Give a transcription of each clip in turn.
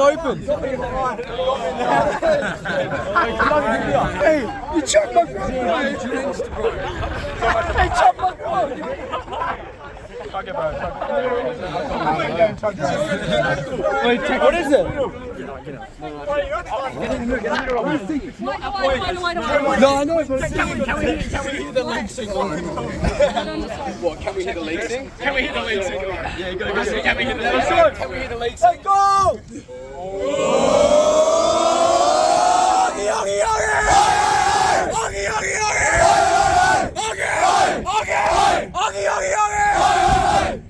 open. Hey, you chopped my bro. Hey, chopped my bro. Wait, what is it? No, I know. Can we hear the leg sing? What? Can we hear the leg sing? Can we hear the leg sing? Yeah, go. Can we hear the leg sing? Can we hear the leg sing? Go!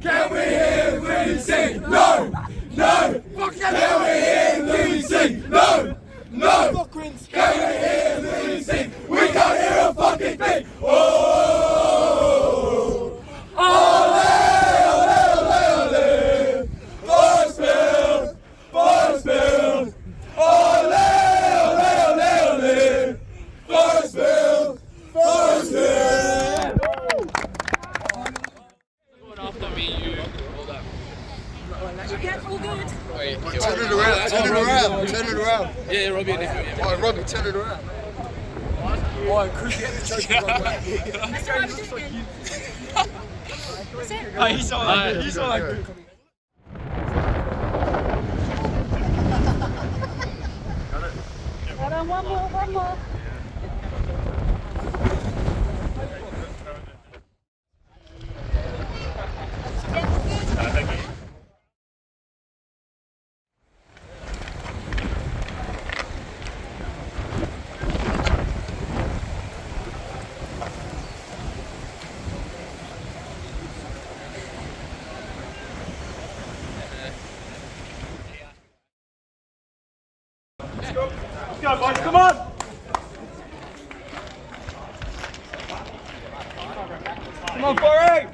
Can we hear Quinns sing? No! No! Can we hear Quinns sing? No! No! Can we hear Quinns sing? We can't hear a fucking thing! Oh! Ole! Ole! Ole! Ole! Forest Field! Forest Field! Ole! Ole! Ole! Ole! Forest Field! Forest Field! After me, you. Hold up. All good. Wait, Turn it around, turn it around, turn it around. yeah, Robbie, yeah. Oh, Robbie, turn it around. Oh, Chris, get the trophy wrong way. He's so like, One more. Let's go, boys, come on! Come on, Forey!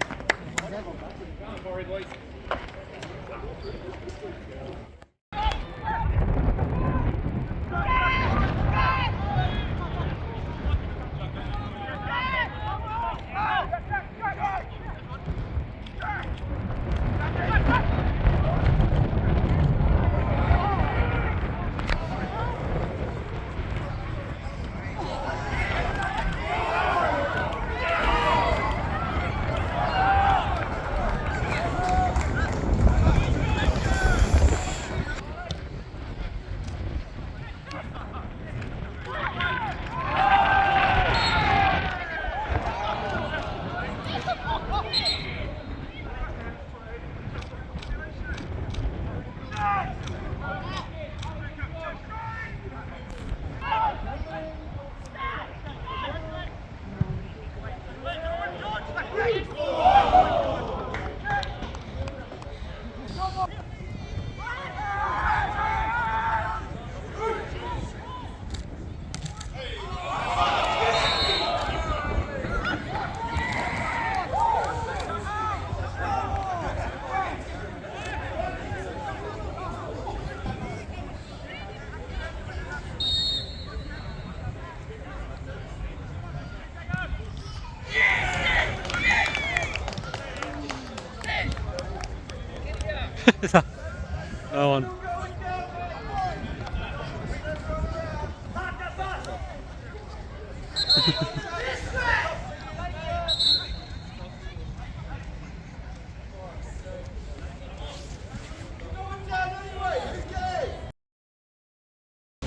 No one.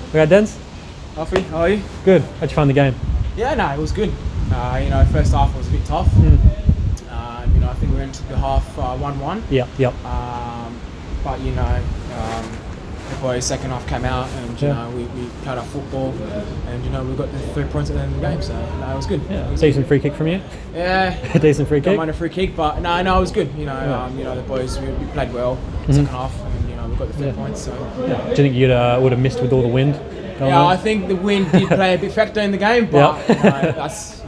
We got Dens? Alfie, how are you? Good. How'd you find the game? Yeah, no, it was good. First half was a bit tough. I think we entered the half 1-1. Yep. But the boys second half came out and we played our football and we got the 3 points at the end of the game. So no, it was good. Yeah. Decent free kick from you. Yeah. Decent free kick. Don't mind a free kick, but no, it was good. The boys we played well second half and we got the 3 points. So. Yeah. Do you think you would have missed with all the wind? I think the wind did play a big factor in the game, but that's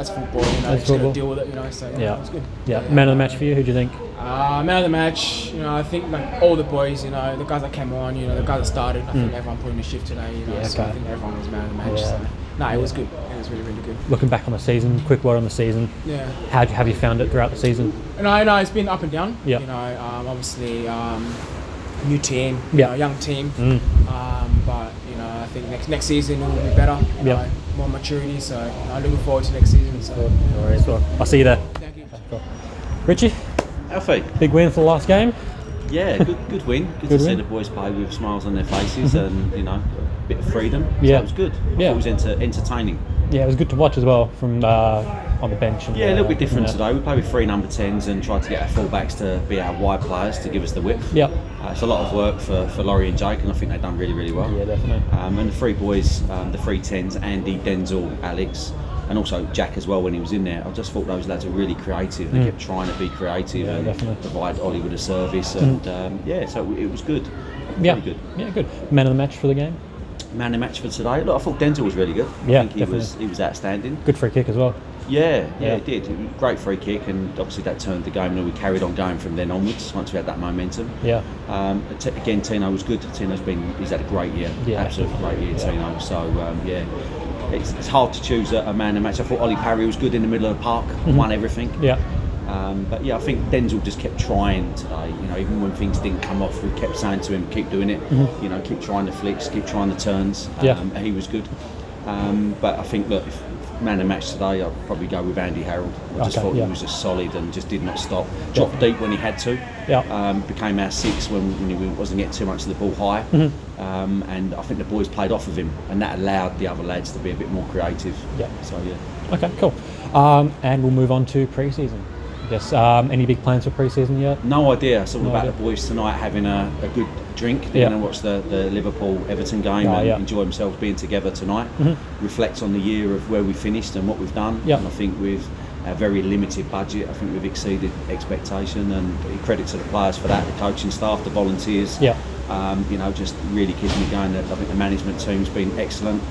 football. Just got to deal with it. So it was good. Yeah. Man of the match for you? Who do you think? Man of the match. I think all the boys. The guys that came on. The guys that started. I think everyone put in a shift today. So I think everyone was man of the match. Yeah. So no, it was good. It was really, really good. Looking back on the season, quick word on the season. Yeah. Have you found it throughout the season? No, it's been up and down. Yeah. Obviously. new team, Yeah. young team. Mm. But I think next season it will be better. Yeah. More maturity. So I'm looking forward to next season. So No worries. Well, I'll see you there. thank you. Cool. Richie, Alfie, big win for the last game. yeah, good win. Good Good to see win. the boys play with smiles on their faces and a bit of freedom. So Yeah. it was good. I Yeah. thought it was entertaining. Yeah, it was good to watch as well from on the bench. And, Yeah, a little bit different yeah. today. We played with 3 number 10s and tried to get our fullbacks to be our wide players to give us the width. Yeah. It's a lot of work for Laurie and Jake, and I think they've done really, really well. Yeah, definitely. And the 3 boys, the 3 10s, Andy, Denzel, Alex, and also Jack as well when he was in there. I just thought those lads were really creative. They kept trying to be creative Yeah, and definitely. provide Ollie with a service. And so it was good. Yeah. Really good. Yeah, good. Man of the match for the game. Man of the match for today. Look, I thought Denzel was really good. Yeah, I think he was outstanding. Good free kick as well. Yeah, Yeah. it did. Great free kick, and obviously that turned the game, and we carried on going from then onwards once we had that momentum. Yeah. Again, Tino was good. He's had a great year. Yeah, Absolutely great year, yeah. Tino. So it's hard to choose a man of the match. I thought Ollie Parry was good in the middle of the park, won everything. Yeah. But yeah, I think Denzel just kept trying today. Even when things didn't come off, we kept saying to him, "Keep doing it. Keep trying the flicks, keep trying the turns." Yeah. He was good. But I think, look, if man of the match today, I'd probably go with Andy Harold. I just Okay, thought yeah. he was just solid and just did not stop. Dropped deep when he had to. Yeah. Became our 6 when he wasn't getting too much of the ball high. And I think the boys played off of him, and that allowed the other lads to be a bit more creative. Yeah. So yeah. Okay, cool. And we'll move on to pre-season. Yes. Any big plans for pre-season yet? No idea. It's all No about idea. the boys tonight having a good drink. They're Yeah. going to watch the Liverpool-Everton game Oh, and yeah. enjoy themselves being together tonight. Reflect on the year of where we finished and what we've done. Yeah. And I think with a very limited budget, I think we've exceeded expectation, and credit to the players for that, the coaching staff, the volunteers. Yeah. Just really keeping it going. I think the management team's been excellent.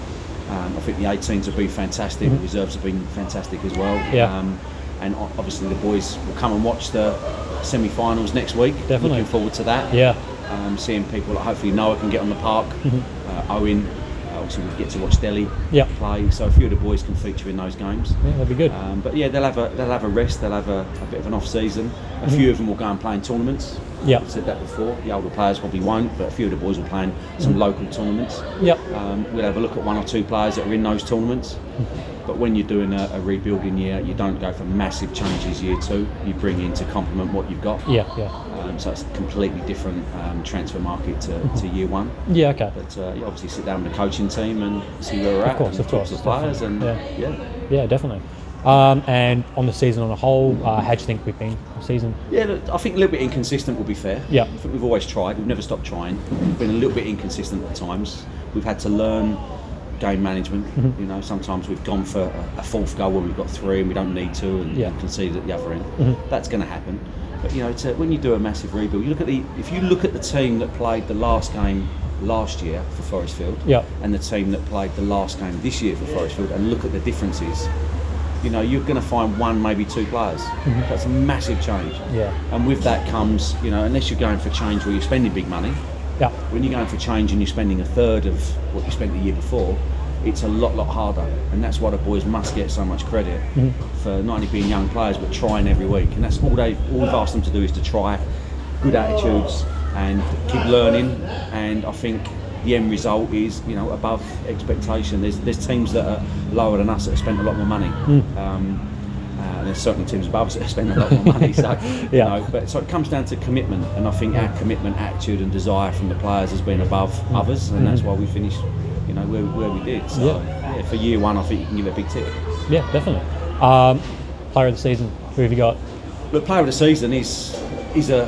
I think the 18s have been fantastic. The reserves have been fantastic as well. Yeah. And obviously the boys will come and watch the semi-finals next week. Definitely. Looking forward to that. Yeah. Seeing people like hopefully Noah can get on the park. Owen, obviously we get to watch Delhi Yeah. play. So a few of the boys can feature in those games. Yeah, that'd be good. But yeah, they'll have a rest. They'll have a bit of an off season. A few of them will go and play in tournaments. Yeah. I've said that before. The older players probably won't, but a few of the boys will play in some local tournaments. Yep. We'll have a look at 1 or 2 players that are in those tournaments. But when you're doing a rebuilding year, you don't go for massive changes year 2. You bring in to complement what you've got. Yeah. Yeah. So it's a completely different transfer market to year 1. Yeah. Okay. But you obviously sit down with the coaching team and see where we're at. course, and of talk course, to the players and definitely. Yeah, definitely. And on the season on a whole, how do you think we've been this season? Yeah, look, I think a little bit inconsistent would be fair. Yeah. I think we've always tried. We've never stopped trying. We've been a little bit inconsistent at times. We've had to learn game management. Sometimes we've gone for a 4th goal when we've got 3 and we don't need to, and Yeah. conceded at the other end. That's going to happen. But when you do a massive rebuild, if you look at the team that played the last game last year for Forestfield, Yeah. and the team that played the last game this year for Forestfield, and look at the differences. You're going to find 1, maybe 2 players. That's a massive change. Yeah. And with that comes, unless you're going for change where you're spending big money, Yeah. when you're going for change and you're spending a third of what you spent the year before, it's a lot harder. And that's why the boys must get so much credit for not only being young players but trying every week. And that's all we've asked them to do is to try, good attitudes and keep learning. And I think the end result is, above expectation. There's teams that are lower than us that have spent a lot more money. There's certainly teams above us that have spent a lot more money. So, Yeah. So it comes down to commitment, and I think our commitment, attitude, and desire from the players has been above others, and that's why we finished, where we did. So yeah, for year 1, I think you can give it a big tick. Yeah, definitely. Player of the season, who have you got? Look, player of the season is a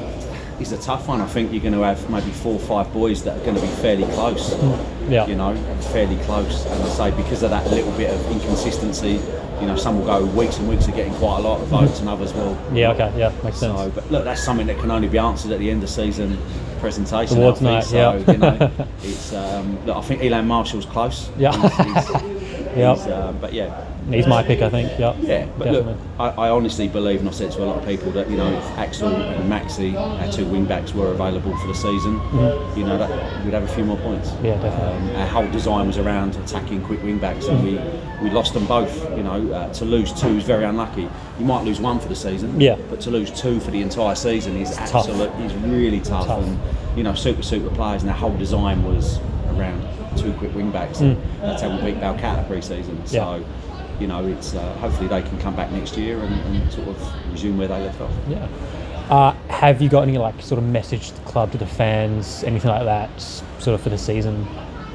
tough one. I think you're going to have maybe 4 or 5 boys that are going to be fairly close. Yeah. Fairly close. And I say because of that little bit of inconsistency, some will go weeks and weeks of getting quite a lot of votes, and others will. Yeah, okay, yeah, makes sense. So, but look, that's something that can only be answered at the end of season presentation. Awards Alfie. night, so, yeah. it's. Look, I think Elan Marshall's close. Yeah. Yep. But yeah. He's my pick, I think. Yep. Yeah, but definitely. look, I honestly believe, and I've said to a lot of people, that if Axel and Maxi, our two wing backs, were available for the season, that we'd have a few more points. Yeah, definitely. Our whole design was around attacking quick wing backs, and we lost them both. To lose two is very unlucky. You might lose one for the season, but to lose two for the entire season is really tough. And super players, and our whole design was around two quick wing backs. And that's how we beat Balcata pre-season. So. It's hopefully they can come back next year and sort of resume where they left off. Yeah. Have you got any sort of message to the club, to the fans, anything like that, sort of for the season?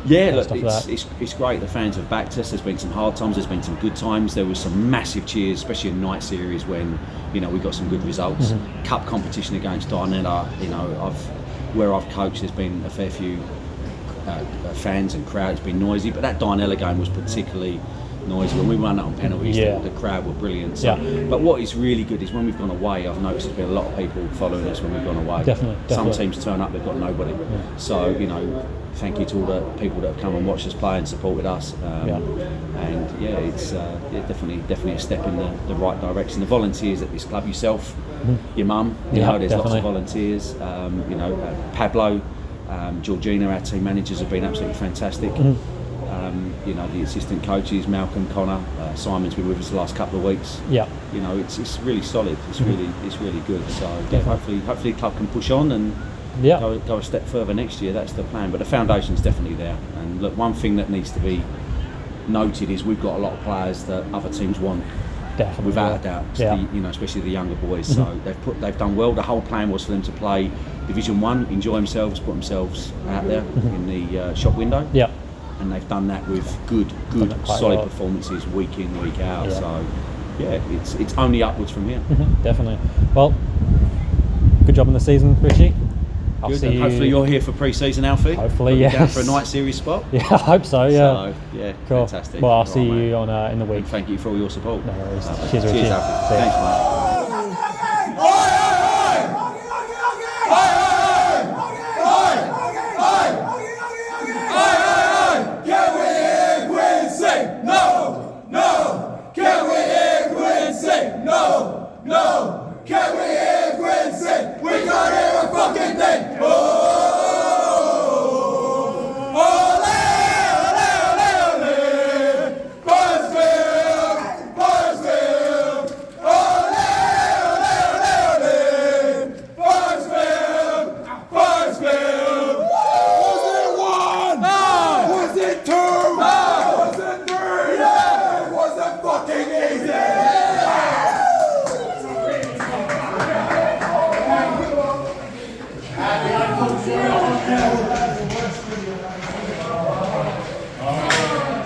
Yeah, look, it's great. The fans have backed us. There's been some hard times. There's been some good times. There was some massive cheers, especially in night series when we got some good results. Cup competition against Darnella. Where I've coached, there's been a fair few fans and crowd. It's been noisy, but that Darnella game was particularly noisy. When we won it on penalties, the crowd were brilliant. So, but what is really good is when we've gone away, I've noticed there's been a lot of people following us when we've gone away. Definitely. Some teams turn up, they've got nobody. So, thank you to all the people that have come and watched us play and supported us. And it's definitely a step in the right direction. The volunteers at this club, yourself, your mum, there's lots of volunteers. Pablo, Georgina, our team managers have been absolutely fantastic. The assistant coaches, Malcolm, Connor, Simon's been with us the last couple of weeks. It's really solid. It's really good. So hopefully the club can push on and go a step further next year. That's the plan. But the foundation's definitely there. And look, one thing that needs to be noted is we've got a lot of players that other teams want. Definitely. Without a doubt. Especially the younger boys. So they've done well. The whole plan was for them to play Division 1, enjoy themselves, put themselves out there in the shop window. And they've done that with good solid performances week in, week out. So it's only upwards from here. Definitely. Well, good job in the season, Richie. I'll Good. see you. Hopefully you're here for pre-season, Alfie. Hopefully, yes. Down yes. for a night series spot. Yeah, I hope so. Yeah. So, cool. Fantastic. Well, I'll see All right, you on in the week. And thank you for all your support. No worries. Lovely. Cheers, Richie. Alfie. See ya. Thanks, mate.